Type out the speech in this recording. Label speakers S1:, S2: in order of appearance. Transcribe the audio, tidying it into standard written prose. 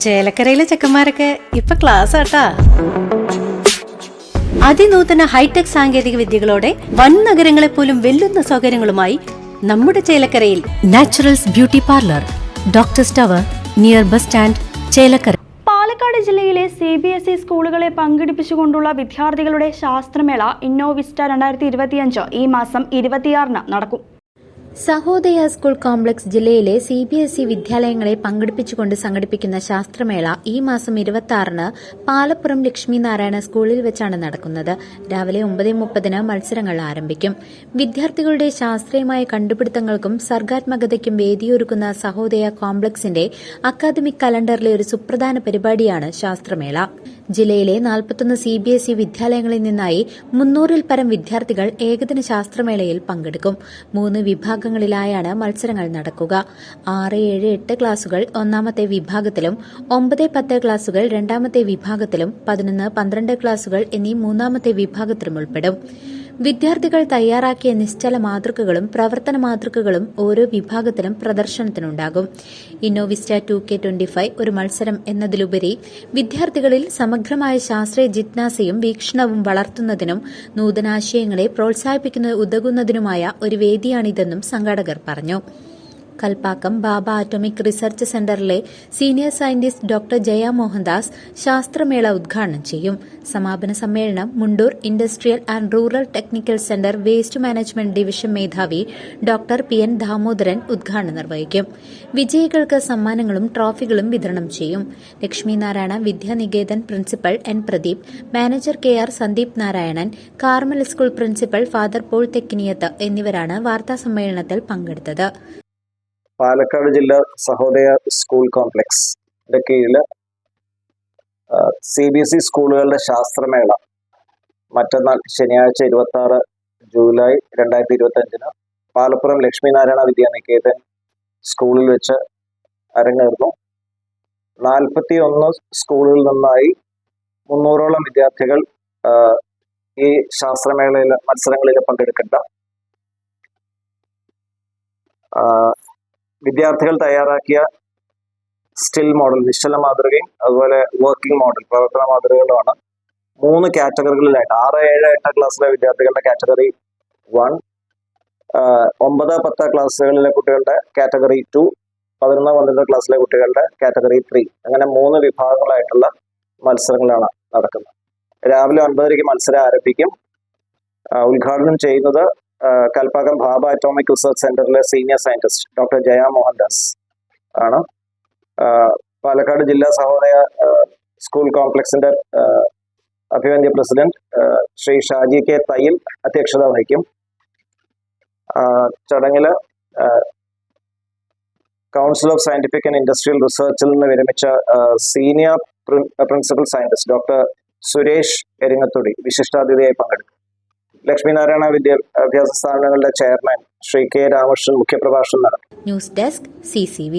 S1: ചേലക്കരയിലെ ചെക്കന്മാരൊക്കെ ഇപ്പൊ ക്ലാസ് ആട്ടാ. അതിനൂതന ഹൈടെക് സാങ്കേതിക വിദ്യകളോടെ വൻ നഗരങ്ങളെ പോലും വെല്ലുന്ന സൗകര്യങ്ങളുമായി നമ്മുടെ ചേലക്കരയിൽ Naturals beauty parlour, doctors tower, near bus stand, Chelakkara.
S2: Palakkad ജില്ലയിലെ CBSE സ്കൂളുകളെ പങ്കെടുപ്പിച്ചുകൊണ്ടുള്ള വിദ്യാർത്ഥികളുടെ ശാസ്ത്രമേള ഇന്നോവിസ്റ്റ 2025 ഈ മാസം 26 നടക്കും.
S3: സഹോദയ സ്കൂൾ കോംപ്ലക്സ് ജില്ലയിലെ CBSE വിദ്യാലയങ്ങളെ പങ്കെടുപ്പിച്ചുകൊണ്ട് സംഘടിപ്പിക്കുന്ന ശാസ്ത്രമേള ഈ മാസം 26 പാലപ്പുറം ലക്ഷ്മി നാരായണ സ്കൂളിൽ വെച്ചാണ് നടക്കുന്നത്. രാവിലെ 9:30 മത്സരങ്ങൾ ആരംഭിക്കും. വിദ്യാർത്ഥികളുടെ ശാസ്ത്രീയമായ കണ്ടുപിടുത്തങ്ങൾക്കും സർഗാത്മകതയ്ക്കും വേദിയൊരുക്കുന്ന സഹോദയ കോംപ്ലക്സിന്റെ അക്കാദമിക് കലണ്ടറിലെ ഒരു സുപ്രധാന പരിപാടിയാണ് ശാസ്ത്രമേള. ജില്ലയിലെ 41 CBSE വിദ്യാലയങ്ങളിൽ നിന്നായി 300-ൽ പരം വിദ്യാർത്ഥികൾ ഏകദിന ശാസ്ത്രമേളയിൽ പങ്കെടുക്കും. 3 വിഭാഗങ്ങളിലായാണ് മത്സരങ്ങൾ നടക്കുക. 6, 7, 8 ക്ലാസുകൾ ഒന്നാമത്തെ വിഭാഗത്തിലും 9, 10 ക്ലാസുകൾ രണ്ടാമത്തെ വിഭാഗത്തിലും 11, 12 ക്ലാസുകൾ എന്നീ മൂന്നാമത്തെ വിഭാഗത്തിലും ഉൾപ്പെടും. വിദ്യാർത്ഥികൾ തയ്യാറാക്കിയ നിശ്ചല മാതൃകകളും പ്രവർത്തന മാതൃകകളും ഓരോ വിഭാഗത്തിലും പ്രദർശനത്തിനുണ്ടാകും. ഇന്നോവിസ്റ്റ 2K25 ഒരു മത്സരം എന്നതിലുപരി വിദ്യാർത്ഥികളിൽ സമഗ്രമായ ശാസ്ത്രീയ ജിജ്ഞാസയും വീക്ഷണവും വളർത്തുന്നതിനും നൂതനാശയങ്ങളെ ഉതകുന്നതിനുമായ ഒരു വേദിയാണിതെന്നും സംഘാടകർ പറഞ്ഞു. കൽപ്പാക്കം ബാബ ആറ്റോമിക് റിസർച്ച് സെന്ററിലെ senior scientist doctor Jaya Mohandas ശാസ്ത്രമേള ഉദ്ഘാടനം ചെയ്യും. സമാപന സമ്മേളനം Mundur industrial and rural technical centre waste management division മേധാവി ഡോക്ടർ PN ദാമോദരൻ ഉദ്ഘാടനം നിർവഹിക്കും. വിജയികൾക്ക് സമ്മാനങ്ങളും ട്രോഫികളും വിതരണം ചെയ്യും. Lakshmi Narayana Vidyanikethan principal N Pradeep, manager KR Sandeep Narayanan, Carmel school principal father Paul Thekkiniyath എന്നിവരാണ് വാർത്താസമ്മേളനത്തിൽ പങ്കെടുത്തത്.
S4: പാലക്കാട് ജില്ലാ സഹോദയ സ്കൂൾ കോംപ്ലക്സിന്റെ കീഴിൽ CBSE സ്കൂളുകളുടെ ശാസ്ത്രമേള മറ്റന്നാൾ ശനിയാഴ്ച 26 ജൂലൈ 2025 പാലപ്പുറം ലക്ഷ്മി നാരായണ വിദ്യാനികേതൻ സ്കൂളിൽ വെച്ച് അരങ്ങേറുന്നു. 41 സ്കൂളുകളിൽ നിന്നായി 300ഓളം വിദ്യാർത്ഥികൾ ഈ ശാസ്ത്രമേളയിൽ മത്സരങ്ങളിൽ പങ്കെടുക്കേണ്ട വിദ്യാർത്ഥികൾ തയ്യാറാക്കിയ സ്റ്റിൽ മോഡൽ, നിശ്ചല മാതൃകയും അതുപോലെ വർക്കിംഗ് മോഡൽ, പ്രവർത്തന മാതൃകകളുമാണ് 3 കാറ്റഗറികളിലായിട്ട് 6, 7, 8 ക്ലാസ്സിലെ വിദ്യാർത്ഥികളുടെ കാറ്റഗറി 1, 9, 10 ക്ലാസ്സുകളിലെ കുട്ടികളുടെ കാറ്റഗറി 2, 11, 12 ക്ലാസ്സിലെ കുട്ടികളുടെ കാറ്റഗറി 3, അങ്ങനെ 3 വിഭാഗങ്ങളായിട്ടുള്ള മത്സരങ്ങളാണ് നടക്കുന്നത്. രാവിലെ 9:30 മത്സരം ആരംഭിക്കും. ഉദ്ഘാടനം ചെയ്യുന്നത് കൽപ്പാക്കം ബാബ ആറ്റോമിക് റിസർച്ച് സെന്ററിലെ senior scientist doctor Jaya Mohandas ആണ്. പാലക്കാട് ജില്ലാ സഹോദയ സ്കൂൾ കോംപ്ലക്സിന്റെ അഭിവന്ദ്യ പ്രസിഡന്റ് ശ്രീ ഷാജി K തയ്യിൽ അധ്യക്ഷത വഹിക്കും. ചടങ്ങിൽ council of scientific and industrial റിസർച്ചിൽ നിന്ന് വിരമിച്ച senior principal scientist doctor Suresh Eringathodi വിശിഷ്ടാതിഥിയായി പങ്കെടുക്കും. ലക്ഷ്മി നാരായണ വിദ്യാഭ്യാസ സ്ഥാപനങ്ങളുടെ ചെയർമാൻ ശ്രീ K രാമകൃഷ്ണൻ മുഖ്യപ്രഭാഷണം നടത്തും.
S3: News desk CCV.